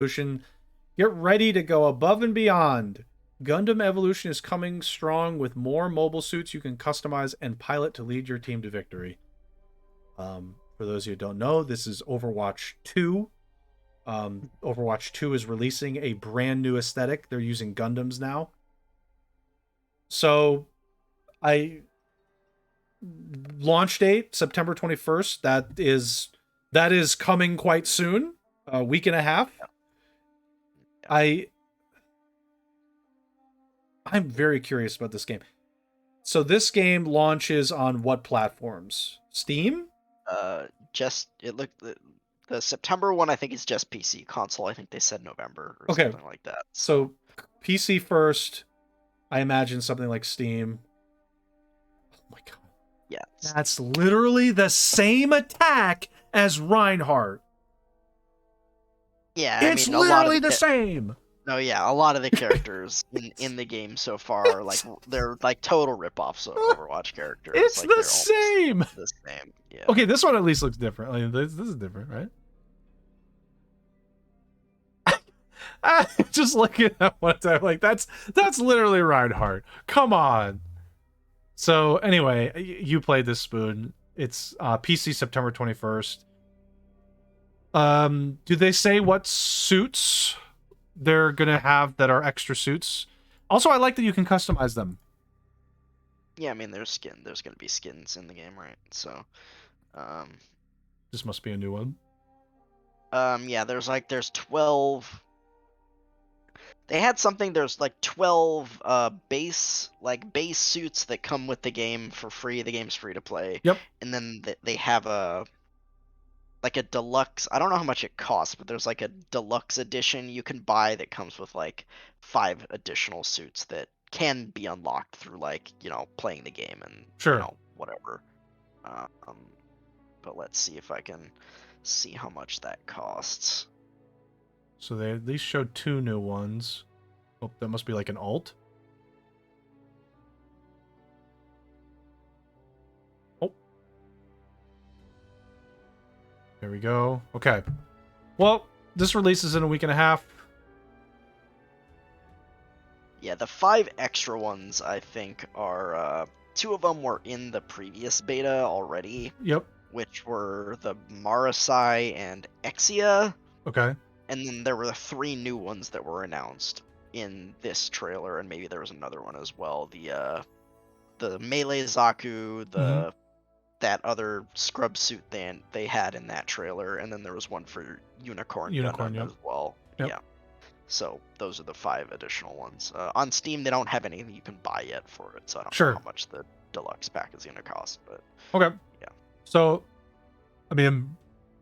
Evolution. Get ready to go above and beyond. Gundam Evolution is coming strong with more mobile suits you can customize and pilot to lead your team to victory. For those of you who don't know, this is Overwatch 2. Overwatch 2 is releasing a brand new aesthetic. They're using Gundams now. So, launch date September 21st. That is coming quite soon. A week and a half. I'm very curious about this game. So this game launches on what platforms? Steam? The September one I think is just PC. Console I think they said November or Okay. something like that. So PC first. I imagine something like Steam. Oh my god. Yeah. That's literally the same attack as Reinhardt. Yeah, It's literally the same. No, yeah, a lot of the characters in the game so far are like they're like total ripoffs of Overwatch characters. It's like, the same. The same. Yeah. Okay, this one at least looks different. Like, this is different, right? Just looking at what I'm like, that's literally Reinhardt. Come on. So anyway, you played this, Spoon. It's PC September 21st. Do they say what suits they're gonna have that are extra suits? Also, I like that you can customize them. Yeah, I mean there's gonna be skins in the game, right? So this must be a new one. Yeah, there's 12. They had something. There's like 12 base suits that come with the game for free. The game's free to play. Yep. And then they have a deluxe. I don't know how much it costs, but there's like a deluxe edition you can buy that comes with like 5 additional suits that can be unlocked through playing the game and sure, whatever. But let's see if I can see how much that costs. So they at least showed 2 new ones. Oh, that must be like an alt. Oh. There we go. Okay. Well, this releases in a week and a half. Yeah, the 5 extra ones, I think, are 2 of them were in the previous beta already. Yep. Which were the Marasai and Exia. Okay. And then there were 3 new ones that were announced in this trailer, and maybe there was another one as well. The Melee Zaku, that other scrub suit they had in that trailer, and then there was one for Unicorn Gundam yep. as well. Yep. Yeah. So those are the 5 additional ones. On Steam, they don't have anything you can buy yet for it, so I don't know how much the deluxe pack is gonna cost. But okay. Yeah. So, I mean,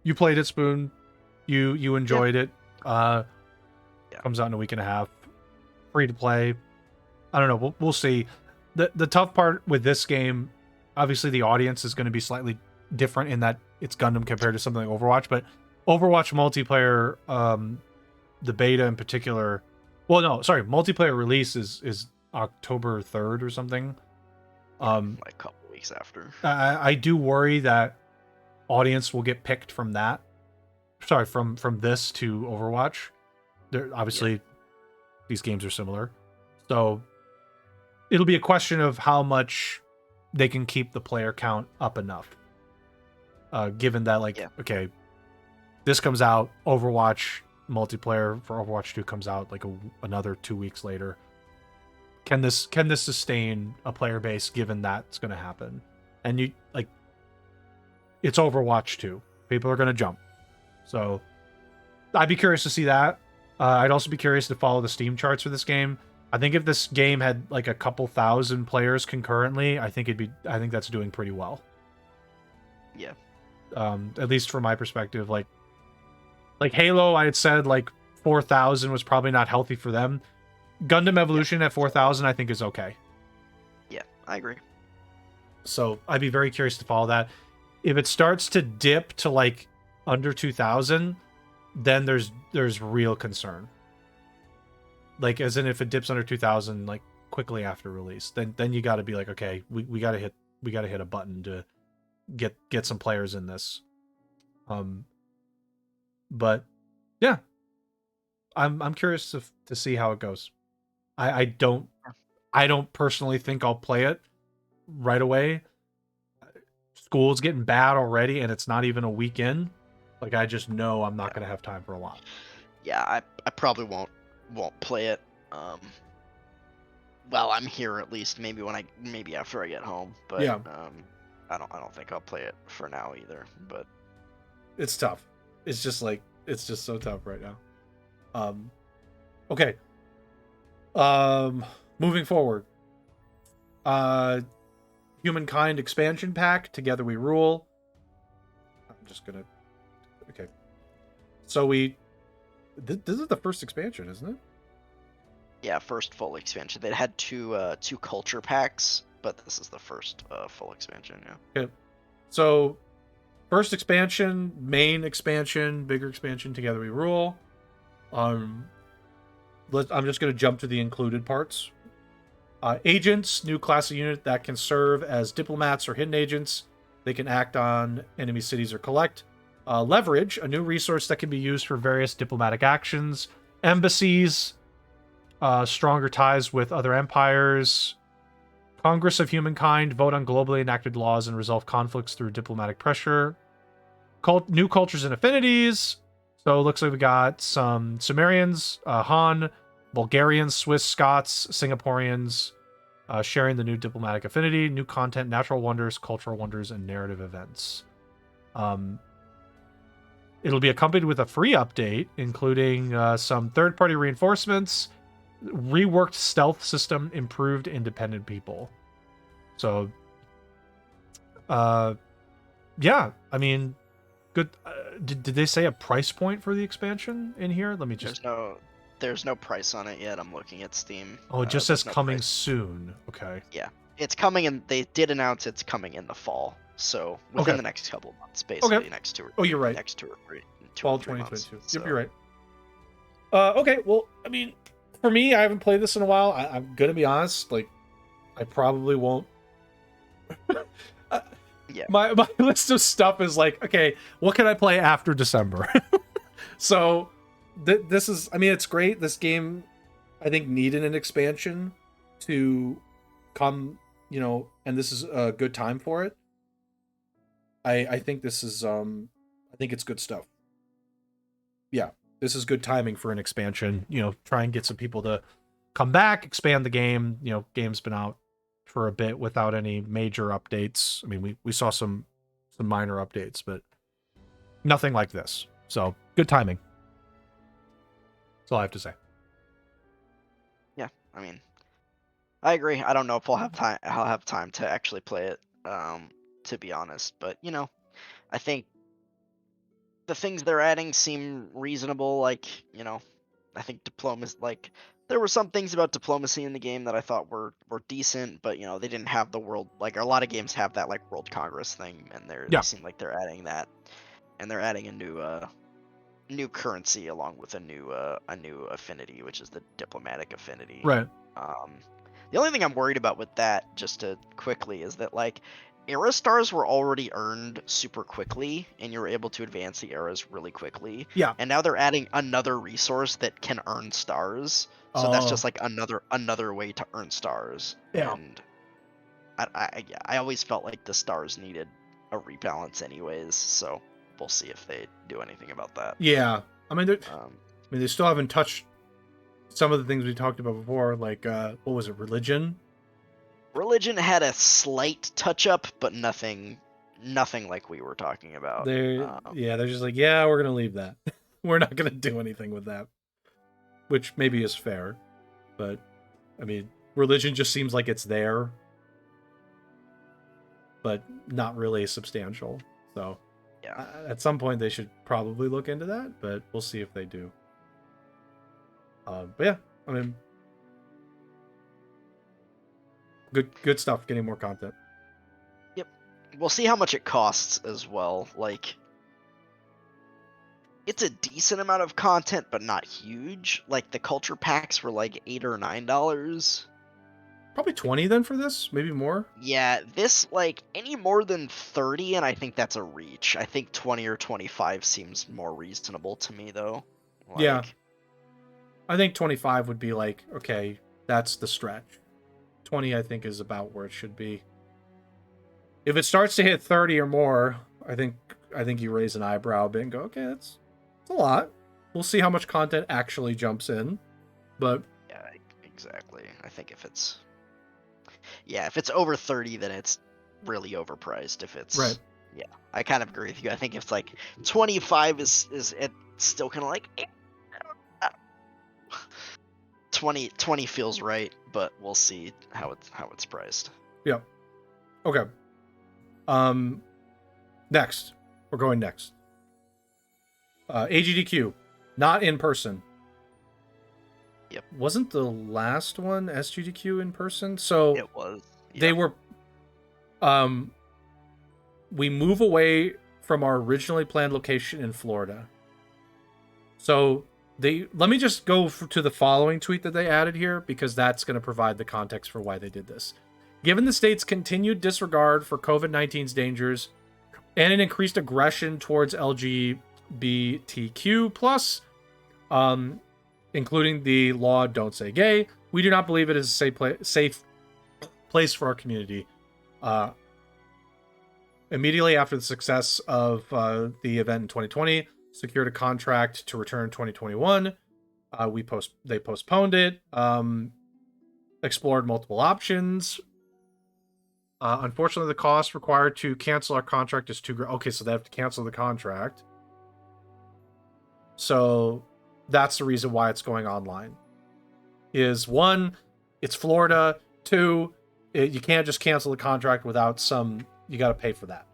you played it, Spoon. You enjoyed it. Comes out in a week and a half. Free to play. I don't know. We'll see. The tough part with this game, obviously, the audience is going to be slightly different in that it's Gundam compared to something like Overwatch. But Overwatch multiplayer, the beta in particular. Well, no, sorry, multiplayer release is October 3rd or something. Like a couple weeks after. I do worry that audience will get picked from that. Sorry, from this to Overwatch. They're obviously these games are similar, so it'll be a question of how much they can keep the player count up enough. Given that, okay, this comes out, Overwatch multiplayer for Overwatch 2 comes out like another 2 weeks later. Can this sustain a player base given that's going to happen? And it's Overwatch 2. People are going to jump. So I'd be curious to see that. I'd also be curious to follow the Steam charts for this game. I think if this game had like a couple thousand players concurrently, I think that's doing pretty well. Yeah. At least from my perspective, like Halo, I had said like 4,000 was probably not healthy for them. Gundam Evolution at 4,000, I think is okay. Yeah, I agree. So I'd be very curious to follow that. If it starts to dip to like under 2,000, then there's real concern. Like, as in if it dips under 2,000 like quickly after release, then you got to be like, okay, we got to hit a button to get some players in this. But yeah, I'm curious to see how it goes. I don't personally think I'll play it right away. School's getting bad already, and it's not even a week in. Like, I just know I'm not gonna have time for a lot. Yeah, I probably won't play it. Well, I'm here at least. Maybe after I get home, but Yeah. I don't think I'll play it for now either. But It's tough. It's just so tough right now. Okay. Moving forward. Humankind expansion pack. Together we rule. I'm just gonna. Okay. So this is the first expansion, isn't it? yeah, first full expansion. They had two culture packs, but this is the first full expansion. Yeah. Okay. So, first expansion, main expansion, bigger expansion. Together we rule. I'm just gonna jump to the included parts. Agents, new class of unit that can serve as diplomats or hidden agents. They can act on enemy cities or collect. Leverage, a new resource that can be used for various diplomatic actions. Embassies, stronger ties with other empires. Congress of Humankind, vote on globally enacted laws and resolve conflicts through diplomatic pressure. New cultures and affinities. So it looks like we got some Sumerians, Han, Bulgarians, Swiss, Scots, Singaporeans, sharing the new diplomatic affinity, new content, natural wonders, cultural wonders, and narrative events. It'll be accompanied with a free update, including some third-party reinforcements, reworked stealth system, improved independent people. So, yeah, I mean, good. Did they say a price point for the expansion in here? Let me just. There's no price on it yet. I'm looking at Steam. Oh, it just says coming soon. Okay. Yeah, it's coming, and they did announce it's coming in the fall. So within the next couple of months, basically. Okay. Next 2 or 3. Oh, you're right. Next 2 or 3. Fall 2022. So. Yep, you're right. Okay, well, I mean, for me, I haven't played this in a while. I'm gonna be honest. Like, I probably won't. Yeah. My list of stuff is like, okay, what can I play after December? So, this is. I mean, it's great. This game, I think, needed an expansion to come. And this is a good time for it. I think this is. I think it's good stuff. Yeah, this is good timing for an expansion. Try and get some people to come back, expand the game. Game's been out for a bit without any major updates. I mean, we saw some minor updates, but nothing like this. So good timing. That's all I have to say. Yeah, I mean, I agree. I don't know if I'll have time to actually play it, to be honest. But I think the things they're adding seem reasonable. Like, I think diplomacy. Like, there were some things about diplomacy in the game that I thought were decent, but they didn't have the world. Like, a lot of games have that like World Congress thing, and they seem like they're adding that, and they're adding a new currency along with a new affinity, which is the diplomatic affinity. Right. The only thing I'm worried about with that, just to quickly, is that like era stars were already earned super quickly, and you were able to advance the eras really quickly. Yeah. And now they're adding another resource that can earn stars. So that's just like another way to earn stars. Yeah. And I always felt like the stars needed a rebalance anyways. So we'll see if they do anything about that. Yeah. I mean, they still haven't touched some of the things we talked about before, like what was it, religion? Religion had a slight touch up, but nothing like we were talking about. They're just like, yeah, we're gonna leave that. We're not gonna do anything with that, which maybe is fair, but I mean, religion just seems like it's there, but not really substantial. So yeah, at some point they should probably look into that, but we'll see if they do. But yeah, I mean, good stuff. Getting more content. Yep, we'll see how much it costs as well. Like, it's a decent amount of content, but not huge. Like, the culture packs were like $8 or $9. Probably 20 then for this, maybe more. Yeah, this, like, any more than 30, and I think that's a reach. I think 20 or 25 seems more reasonable to me, though. Like, yeah. I think 25 would be like, okay, that's the stretch. 20, I think, is about where it should be. If it starts to hit 30 or more, I think you raise an eyebrow a bit and go, okay, that's a lot. We'll see how much content actually jumps in. But Yeah, exactly. I think if it's over 30, then it's really overpriced. If it's right. Yeah, I kind of agree with you. I think if it's like 25 is it's still kind of like 20 feels right, but we'll see how it's priced. Yeah. Okay. Next. We're going next. AGDQ. Not in person. Yep. Wasn't the last one SGDQ in person? So It was. Yeah. they were we move away from our originally planned location in Florida. So let me just go to the following tweet that they added here, because that's going to provide the context for why they did this. Given the state's continued disregard for COVID-19's dangers and an increased aggression towards LGBTQ plus, including the law "Don't Say Gay," we do not believe it is a safe place for our community. Immediately after the success of the event in 2020, secured a contract to return in 2021. They postponed it. Explored multiple options. Unfortunately, the cost required to cancel our contract is too great. Okay, so they have to cancel the contract. So that's the reason why it's going online. Is one, it's Florida. Two, you can't just cancel the contract without you got to pay for that.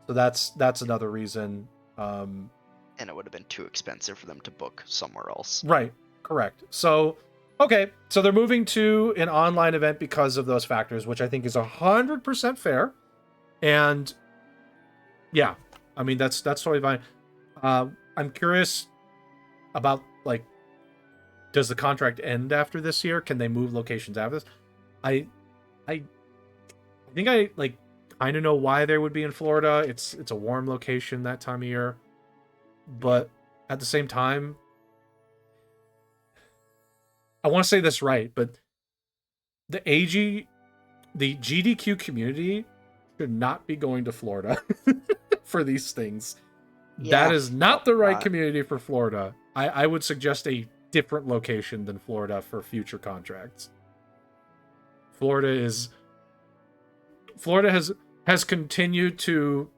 So that's another reason. And it would have been too expensive for them to book somewhere else. Right. Correct. So, okay. So they're moving to an online event because of those factors, which I think is 100% fair. And yeah, I mean, that's totally fine. I'm curious about, like, does the contract end after this year? Can they move locations after this? I think I like kind of know why they would be in Florida. It's a warm location that time of year. But at the same time, I want to say this right, but the GDQ community should not be going to Florida for these things. Yeah, that is not the right community for Florida. I would suggest a different location than Florida for future contracts. Florida has continued to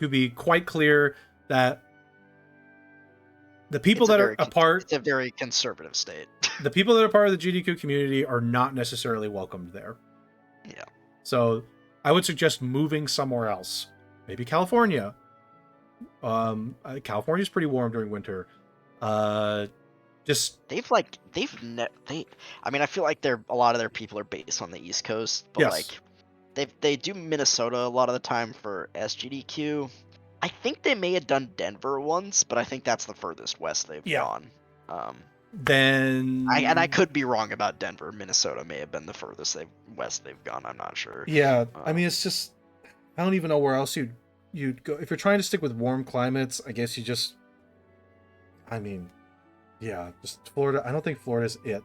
be quite clear that the people that are a part... It's a very conservative state. The people that are part of the GDQ community are not necessarily welcomed there. Yeah. So I would suggest moving somewhere else. Maybe California. California's pretty warm during winter. I mean, I feel like a lot of their people are based on the East Coast, but yes. Like they do Minnesota a lot of the time for SGDQ. I think they may have done Denver once, but I think that's the furthest west they've gone. Then I could be wrong about Denver. Minnesota may have been the furthest west they've gone. I'm not sure. Yeah, I mean, it's just, I don't even know where else you'd go if you're trying to stick with warm climates. I guess you just, I mean, yeah, just Florida. I don't think Florida's it.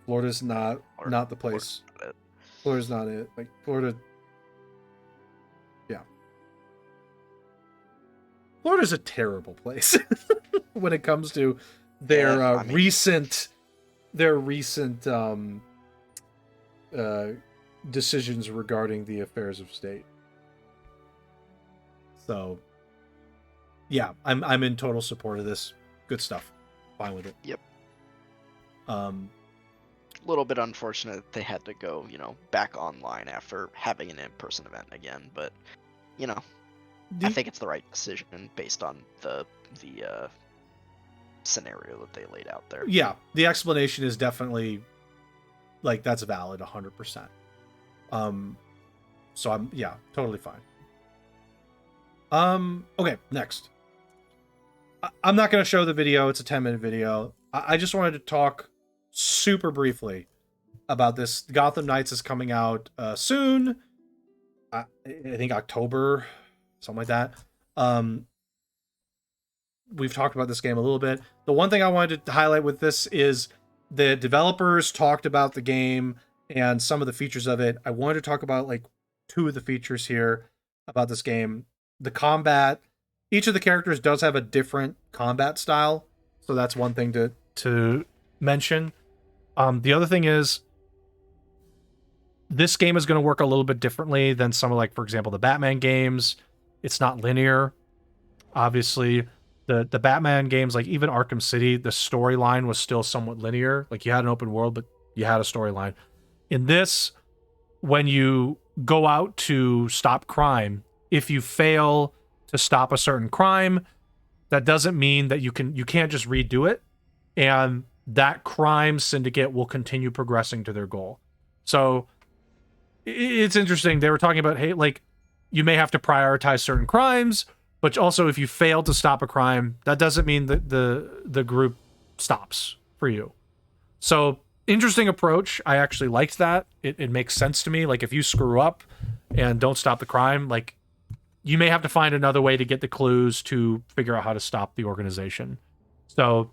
Florida's not the place. Florida's not it. Like Florida. Florida's a terrible place when it comes to their recent decisions regarding the affairs of state. So, yeah, I'm in total support of this. Good stuff. Fine with it. Yep. A little bit unfortunate that they had to go, back online after having an in-person event again, but I think it's the right decision based on the scenario that they laid out there. Yeah, the explanation is definitely, like, that's valid 100%. So I'm totally fine. Okay, next. I'm not going to show the video. It's a 10-minute video. I just wanted to talk super briefly about this. Gotham Knights is coming out soon. I think October, something like that. we've talked about this game a little bit. The one thing I wanted to highlight with this is the developers talked about the game and some of the features of it. I wanted to talk about like two of the features here about this game. The combat, each of the characters does have a different combat style, so that's one thing to mention. The other thing is this game is going to work a little bit differently than some of, like, for example, the Batman games. It's not linear. Obviously, the Batman games, like even Arkham City, the storyline was still somewhat linear. Like, you had an open world, but you had a storyline. In this, when you go out to stop crime, if you fail to stop a certain crime, that doesn't mean that you can't just redo it, and that crime syndicate will continue progressing to their goal. So it's interesting. They were talking about, hey, like, you may have to prioritize certain crimes, but also if you fail to stop a crime, that doesn't mean that the group stops for you. So interesting approach. I actually liked that. It makes sense to me. Like, if you screw up and don't stop the crime, like, you may have to find another way to get the clues to figure out how to stop the organization. So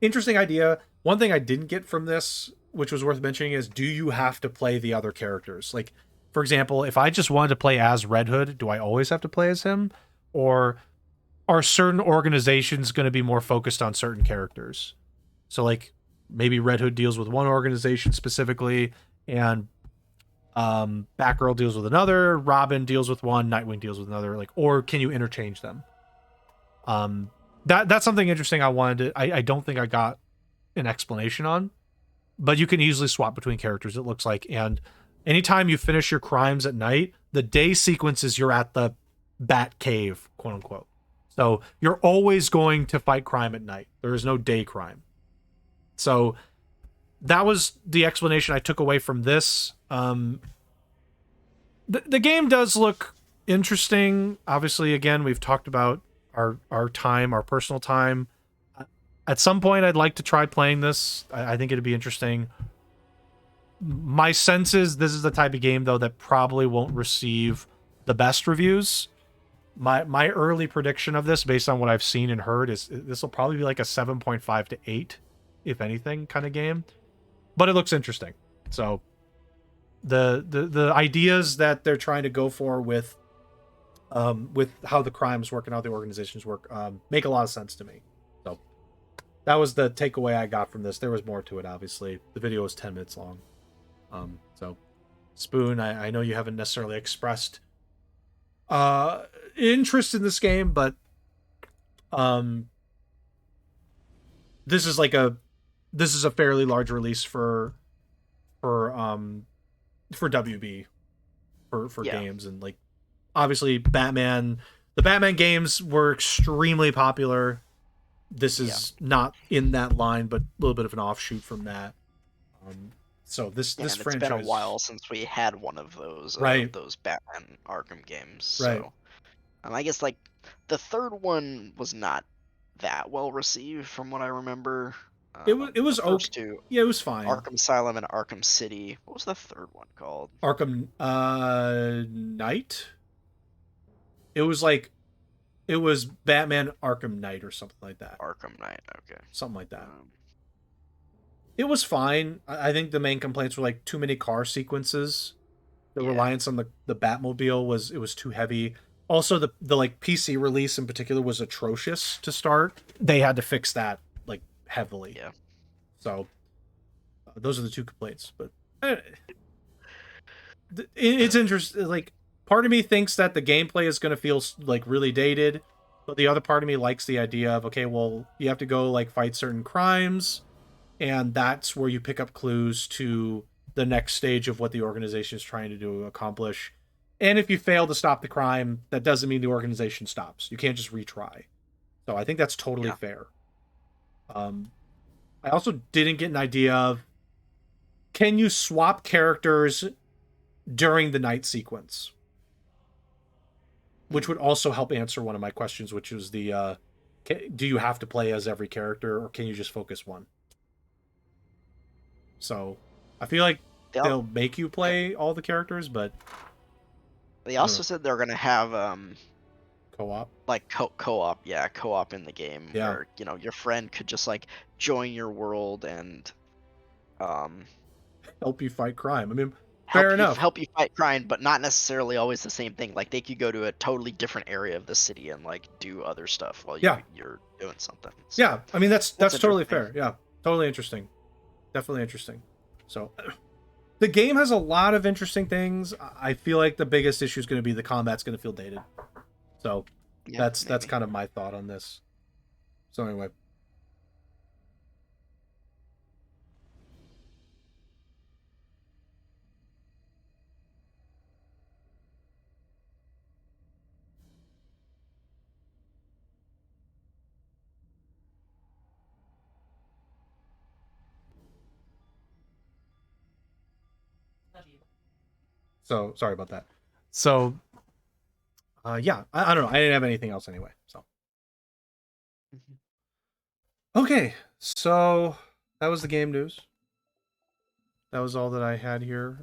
interesting idea. One thing I didn't get from this, which was worth mentioning, is do you have to play the other characters? Like, for example, if I just wanted to play as Red Hood, do I always have to play as him? Or are certain organizations going to be more focused on certain characters? So, like, maybe Red Hood deals with one organization specifically, and Batgirl deals with another, Robin deals with one, Nightwing deals with another. Like, or can you interchange them? That's something interesting I wanted to... I don't think I got an explanation on, but you can easily swap between characters, it looks like. And anytime you finish your crimes at night, the day sequences you're at the Bat Cave, quote unquote. So you're always going to fight crime at night. There is no day crime. So that was the explanation I took away from this. The game does look interesting. Obviously, again, we've talked about our personal time. At some point, I'd like to try playing this. I think it'd be interesting. My sense is this is the type of game, though, that probably won't receive the best reviews. My early prediction of this, based on what I've seen and heard, is this will probably be like a 7.5 to 8, if anything, kind of game. But it looks interesting. So the ideas that they're trying to go for with how the crimes work and how the organizations work make a lot of sense to me. So that was the takeaway I got from this. There was more to it, obviously. The video was 10 minutes long. So Spoon, I know you haven't necessarily expressed interest in this game, but this is a fairly large release for WB for games. And, like, obviously the Batman games were extremely popular. This is not in that line, but a little bit of an offshoot from that. So this franchise, it's been a while since we had one of those those Batman Arkham games. Right. So I guess, like, the third one was not that well received from what I remember. It was the first two, yeah, it was fine. Arkham Asylum and Arkham City. What was the third one called? Arkham Knight. It was Batman Arkham Knight or something like that. Arkham Knight, okay. Something like that. It was fine. I think the main complaints were, like, too many car sequences. The reliance on the Batmobile was too heavy. Also, the like PC release in particular was atrocious to start. They had to fix that, like, heavily. Yeah. So those are the two complaints. But it's interesting. Like, part of me thinks that the gameplay is going to feel, like, really dated, but the other part of me likes the idea of, okay, well, you have to go, like, fight certain crimes, and that's where you pick up clues to the next stage of what the organization is trying to accomplish. And if you fail to stop the crime, that doesn't mean the organization stops. You can't just retry. So I think that's totally fair. I also didn't get an idea of, can you swap characters during the night sequence? Which would also help answer one of my questions, which was do you have to play as every character, or can you just focus one? So I feel like they'll make you play all the characters, but they also said they're going to have Co-op. like co-op, yeah, co-op in the game, Yeah. where you know your friend could just like join your world and um Help you fight crime. I mean, fair enough. help you fight crime, but not necessarily always the same thing. Like they could go to a totally different area of the city and like do other stuff while Yeah. you're doing something. So, Yeah, I mean that's totally interesting. fair. Yeah, totally interesting. Definitely interesting. So the game has a lot of interesting things. I feel like the biggest issue is going to be the combat's going to feel dated. So Yeah, that's maybe. kind of my thought on this. So anyway. So sorry about that. So yeah, I don't know. I didn't have anything else anyway. So Mhm. okay, so that was the game news. That was all that I had here.